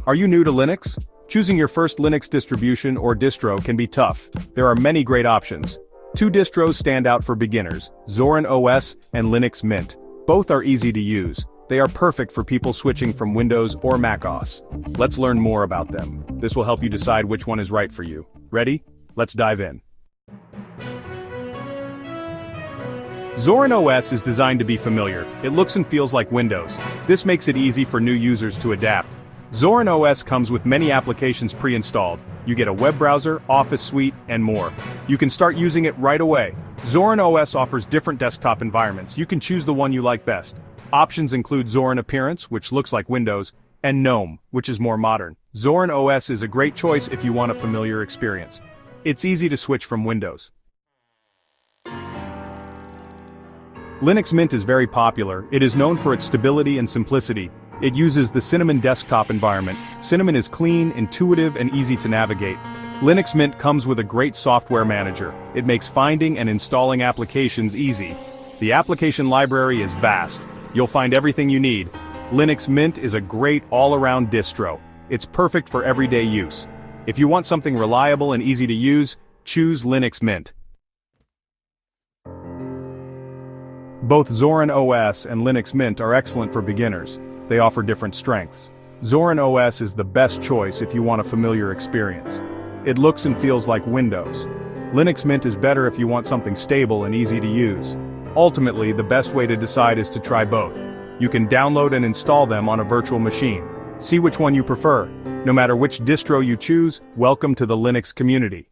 Are you new to Linux? Choosing your first Linux distribution or distro can be tough. There are many great options. Two distros stand out for beginners, Zorin OS and Linux Mint. Both are easy to use. They are perfect for people switching from Windows or Mac OS. Let's learn more about them. This will help you decide which one is right for you. Ready? Let's dive in. Zorin OS is designed to be familiar. It looks and feels like Windows. This makes it easy for new users to adapt. Zorin OS comes with many applications pre-installed. You get a web browser, Office suite, and more. You can start using it right away. Zorin OS offers different desktop environments. You can choose the one you like best. Options include Zorin Appearance, which looks like Windows, and GNOME, which is more modern. Zorin OS is a great choice if you want a familiar experience. It's easy to switch from Windows. Linux Mint is very popular. It is known for its stability and simplicity. It uses the Cinnamon desktop environment. Cinnamon is clean, intuitive, and easy to navigate. Linux Mint comes with a great software manager. It makes finding and installing applications easy. The application library is vast. You'll find everything you need. Linux Mint is a great all-around distro. It's perfect for everyday use. If you want something reliable and easy to use, choose Linux Mint. Both Zorin OS and Linux Mint are excellent for beginners. They offer different strengths. Zorin OS is the best choice if you want a familiar experience. It looks and feels like Windows. Linux Mint is better if you want something stable and easy to use. Ultimately, the best way to decide is to try both. You can download and install them on a virtual machine. See which one you prefer. No matter which distro you choose, welcome to the Linux community.